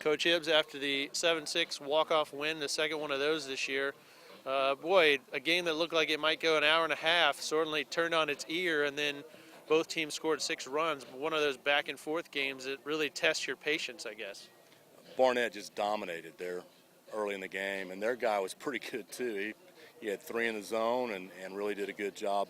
Coach Hibbs, after the 7-6 walk-off win, the second one of those this year, boy, a game that looked like it might go an hour and a half certainly turned on its ear, and then both teams scored 6 runs. One of those back-and-forth games that really tests your patience, I guess. Barnett just dominated there early in the game, and their guy was pretty good too. He had 3 in the zone and really did a good job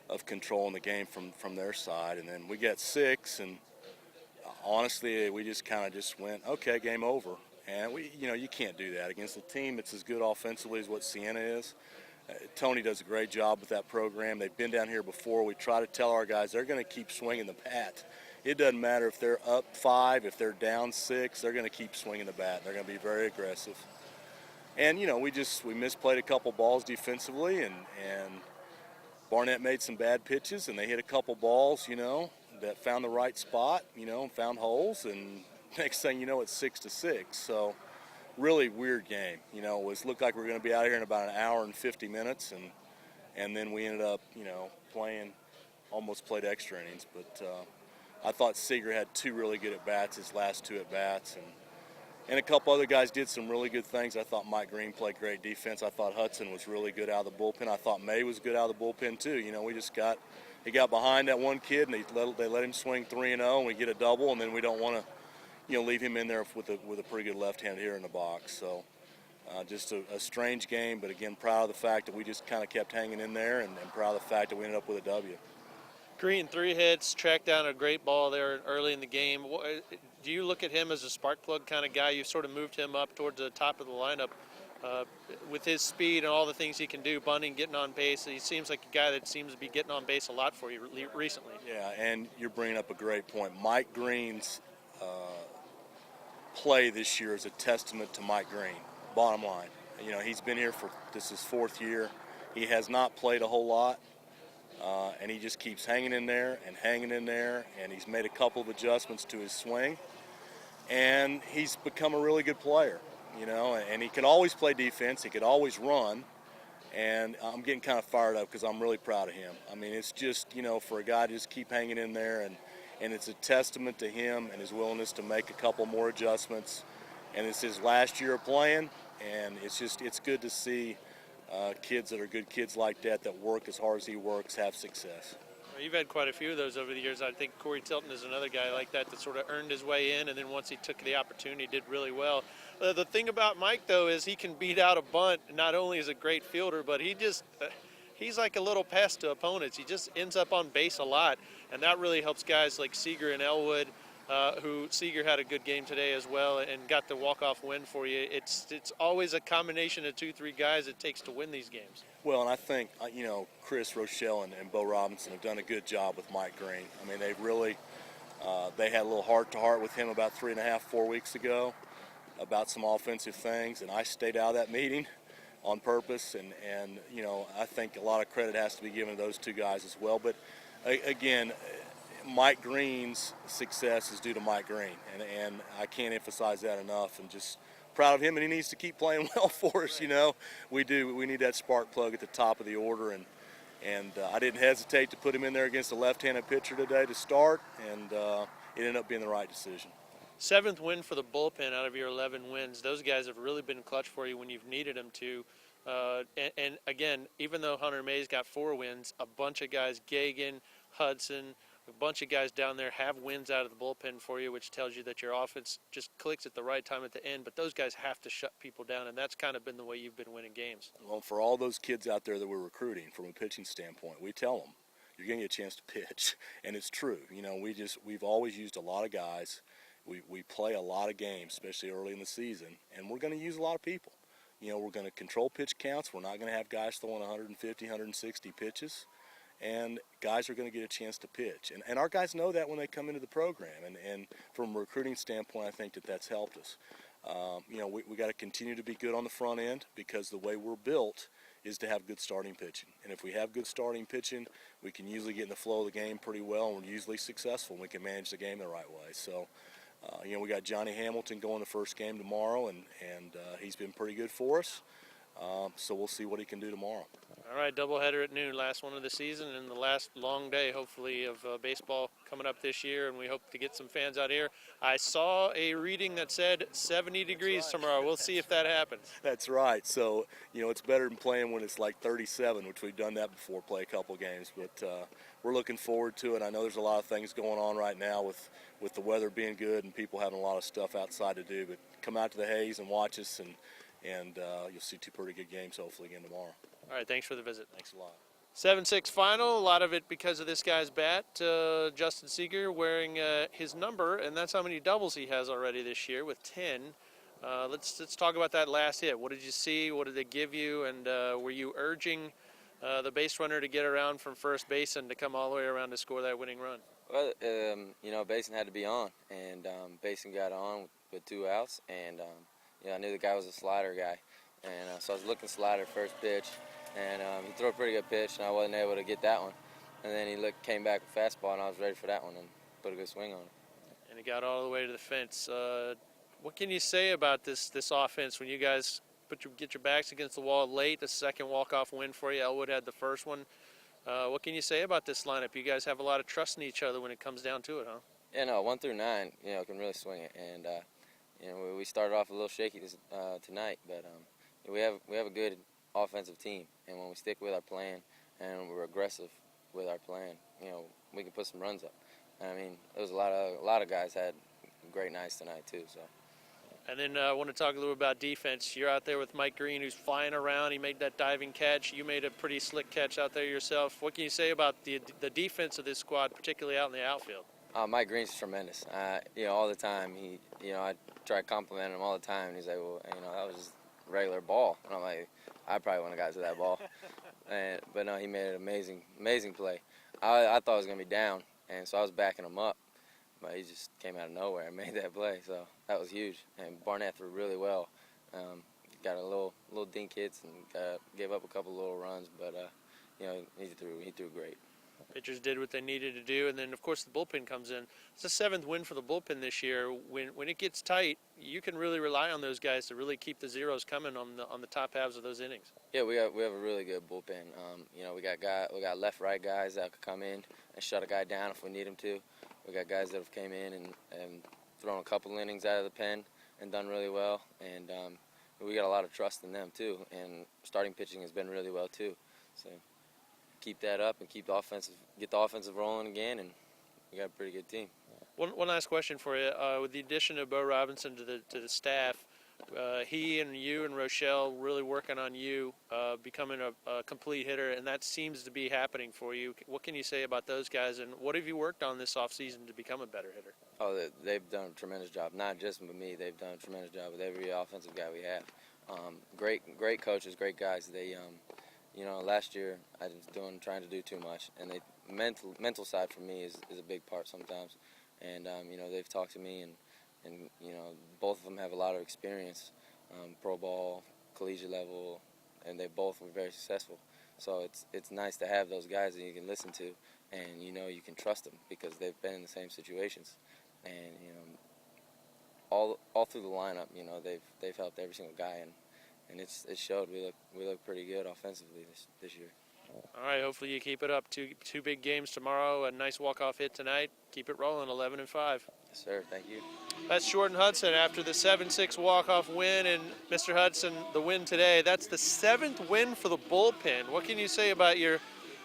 of controlling the game from their side. And then we got 6, and honestly, we just kind of just went, okay, game over. And you can't do that against a team that's as good offensively as what Siena is. Tony does a great job with that program. They've been down here before. We try to tell our guys they're going to keep swinging the bat. It doesn't matter if they're up 5, if they're down 6, they're going to keep swinging the bat. They're going to be very aggressive. And, we misplayed a couple balls defensively, and Barnett made some bad pitches, and they hit a couple balls, that found the right spot, found holes, and next thing you know, it's 6-6. So really weird game. It looked like we were going to be out here in about an hour and 50 minutes, and then we ended up, almost played extra innings. But I thought Seager had 2 really good at-bats, his last 2 at-bats, and a couple other guys did some really good things. I thought Mike Green played great defense. I thought Hudson was really good out of the bullpen. I thought May was good out of the bullpen too. He got behind that one kid, and they let him swing 3-0, and we get a double, and then we don't want to, leave him in there with a pretty good left-hand hitter in the box. So just a strange game, but again, proud of the fact that we just kind of kept hanging in there, and proud of the fact that we ended up with a W. Green, 3 hits, tracked down a great ball there early in the game. Do you look at him as a spark plug kind of guy? You sort of moved him up towards the top of the lineup with his speed and all the things he can do, bunting, getting on base. He seems like a guy that seems to be getting on base a lot for you recently. Yeah, and you're bringing up a great point. Mike Green's play this year is a testament to Mike Green, bottom line. He's been here this is 4th year. He has not played a whole lot. And he just keeps hanging in there, and he's made a couple of adjustments to his swing, and he's become a really good player, and he can always play defense, he could always run, and I'm getting kind of fired up because I'm really proud of him. I mean, it's just, for a guy to just keep hanging in there, and it's a testament to him and his willingness to make a couple more adjustments, and it's his last year of playing, and it's good to see kids that are good kids like that work as hard as he works, have success. Well, you've had quite a few of those over the years. I think Corey Tilton is another guy like that sort of earned his way in, and then once he took the opportunity, did really well. The thing about Mike, though, is he can beat out a bunt. Not only is a great fielder, but he's like a little pest to opponents. He just ends up on base a lot, and that really helps guys like Seager and Elwood, who Seager had a good game today as well and got the walk-off win for you. It's always a combination of 2-3 guys it takes to win these games. Well, and I think, Chris Rochelle and Bo Robinson have done a good job with Mike Green. I mean, they've really, they had a little heart-to-heart with him about 3.5-4 weeks ago about some offensive things, and I stayed out of that meeting on purpose, and I think a lot of credit has to be given to those 2 guys as well. But, again, Mike Green's success is due to Mike Green, and I can't emphasize that enough, and just proud of him, and he needs to keep playing well for us. We need that spark plug at the top of the order, and I didn't hesitate to put him in there against a left-handed pitcher today to start, and it ended up being the right decision. 7th win for the bullpen out of your 11 wins. Those guys have really been clutch for you when you've needed them to. And again, even though Hunter May's got 4 wins, a bunch of guys, Gagan, Hudson, a bunch of guys down there have wins out of the bullpen for you, which tells you that your offense just clicks at the right time at the end. But those guys have to shut people down, and that's kind of been the way you've been winning games. Well, for all those kids out there that we're recruiting from a pitching standpoint, we tell them, you're going to get a chance to pitch. And it's true. We've always used a lot of guys. We play a lot of games, especially early in the season, and we're going to use a lot of people. We're going to control pitch counts. We're not going to have guys throwing 150, 160 pitches. And guys are going to get a chance to pitch. And our guys know that when they come into the program. And from a recruiting standpoint, I think that's helped us. We got to continue to be good on the front end, because the way we're built is to have good starting pitching. And if we have good starting pitching, we can usually get in the flow of the game pretty well, and we're usually successful, and we can manage the game the right way. So, we got Johnny Hamilton going the first game tomorrow, and he's been pretty good for us. So we'll see what he can do tomorrow. All right, doubleheader at noon, last one of the season, and the last long day, hopefully, of baseball coming up this year, and we hope to get some fans out here. I saw a reading that said 70 degrees tomorrow. We'll see if that happens. That's right. So, it's better than playing when it's like 37, which we've done that before, play a couple games. But we're looking forward to it. I know there's a lot of things going on right now with the weather being good and people having a lot of stuff outside to do. But come out to the Hayes and watch us, and you'll see two pretty good games hopefully again tomorrow. All right, thanks for the visit. Thanks a lot. 7-6 final, a lot of it because of this guy's bat, Justin Seager wearing his number, and that's how many doubles he has already this year with 10. Let's talk about that last hit. What did you see? What did they give you? And were you urging the base runner to get around from first base and to come all the way around to score that winning run? Well, Basin had to be on, and Basin got on with 2 outs, and I knew the guy was a slider guy, and so I was looking slider first pitch. And he threw a pretty good pitch, and I wasn't able to get that one. And then he came back with fastball, and I was ready for that one and put a good swing on it. And he got all the way to the fence. What can you say about this offense when you guys get your backs against the wall late? The second walk-off win for you. Elwood had the first one. What can you say about this lineup? You guys have a lot of trust in each other when it comes down to it, huh? Yeah, no, 1 through 9, can really swing it. And we started off a little shaky tonight, but we have a good offensive team, and when we stick with our plan and we're aggressive with our plan, we can put some runs up. I mean, there was a lot of guys had great nights tonight too. So. And then I want to talk a little about defense. You're out there with Mike Green, who's flying around. He made that diving catch. You made a pretty slick catch out there yourself. What can you say about the defense of this squad, particularly out in the outfield? Mike Green's tremendous. All the time I try to compliment him all the time, and he's like, well, that was just a regular ball, and I'm like, I probably wouldn't have got to that ball. But no, he made an amazing play. I thought it was going to be down, and so I was backing him up. But he just came out of nowhere and made that play, so that was huge. And Barnett threw really well. Got a little dink hits and gave up a couple little runs, but he threw great. Pitchers did what they needed to do, and then of course the bullpen comes in. It's the 7th win for the bullpen this year. When it gets tight, you can really rely on those guys to really keep the zeros coming on the top halves of those innings. Yeah, we have a really good bullpen. We got left-right guys that could come in and shut a guy down if we need them to. We got guys that have came in and thrown a couple innings out of the pen and done really well, and we got a lot of trust in them too. And starting pitching has been really well too. So. Keep that up and get the offensive rolling again, and we got a pretty good team. One last question for you. With the addition of Bo Robinson to the staff, he and you and Rochelle really working on you becoming a complete hitter, and that seems to be happening for you. What can you say about those guys, and what have you worked on this offseason to become a better hitter? Oh, they've done a tremendous job. Not just with me, they've done a tremendous job with every offensive guy we have. Great coaches, great guys. They last year I was trying to do too much, and the mental side for me is a big part sometimes. And they've talked to me, and both of them have a lot of experience, pro ball, collegiate level, and they both were very successful. So it's nice to have those guys that you can listen to, and you can trust them because they've been in the same situations, and all through the lineup, they've helped every single guy, and it showed. We look pretty good offensively this year. All right, hopefully you keep it up. Two big games tomorrow, a nice walk-off hit tonight. Keep it rolling, 11-5. Yes, sir. Thank you. That's Jordan Hudson after the 7-6 walk-off win, and Mr. Hudson, the win today. That's the 7th win for the bullpen. What can you say about your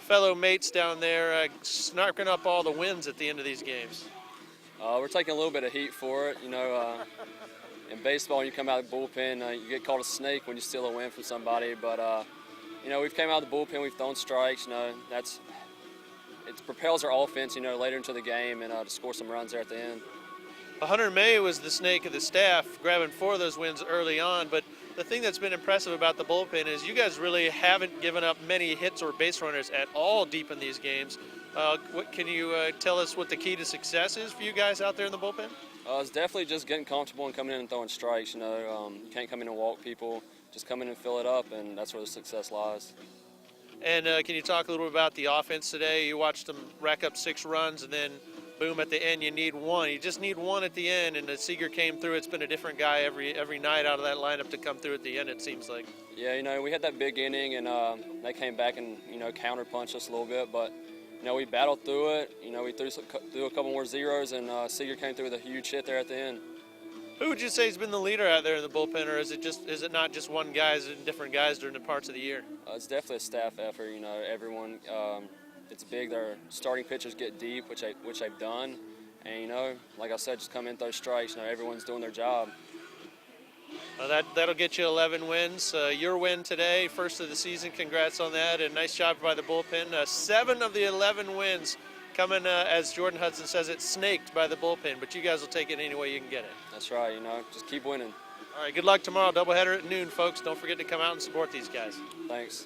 fellow mates down there snarking up all the wins at the end of these games? We're taking a little bit of heat for it. In baseball, when you come out of the bullpen, you get called a snake when you steal a win from somebody. But we've came out of the bullpen, we've thrown strikes. It propels our offense, later into the game, and to score some runs there at the end. Hunter May was the snake of the staff, grabbing 4 of those wins early on. But the thing that's been impressive about the bullpen is you guys really haven't given up many hits or base runners at all deep in these games. Can you tell us what the key to success is for you guys out there in the bullpen? It's definitely just getting comfortable and coming in and throwing strikes. You can't come in and walk people. Just come in and fill it up, and that's where the success lies. And can you talk a little bit about the offense today? You watched them rack up 6 runs and then boom, at the end you need one. You just need one at the end, and the Seager came through. It's been a different guy every night out of that lineup to come through at the end, it seems like. Yeah, you know, we had that big inning, and they came back and, you know, counter-punched us a little bit, but, you know, we battled through it. You know, we threw a couple more zeros, and Seager came through with a huge hit there at the end. Who would you say has been the leader out there in the bullpen, or is it not just one guy? Is it different guys during the parts of the year? It's definitely a staff effort. You know, everyone. It's big. Their starting pitchers get deep, which they've done, and you know, like I said, just come in, throw strikes. You know, everyone's doing their job. That'll get you 11 wins. Your win today, first of the season. Congrats on that, and nice job by the bullpen. 7 of the 11 wins coming, as Jordan Hudson says, it's snaked by the bullpen, but you guys will take it any way you can get it. That's right. You know, just keep winning. All right, good luck tomorrow. Doubleheader at noon, folks. Don't forget to come out and support these guys. Thanks.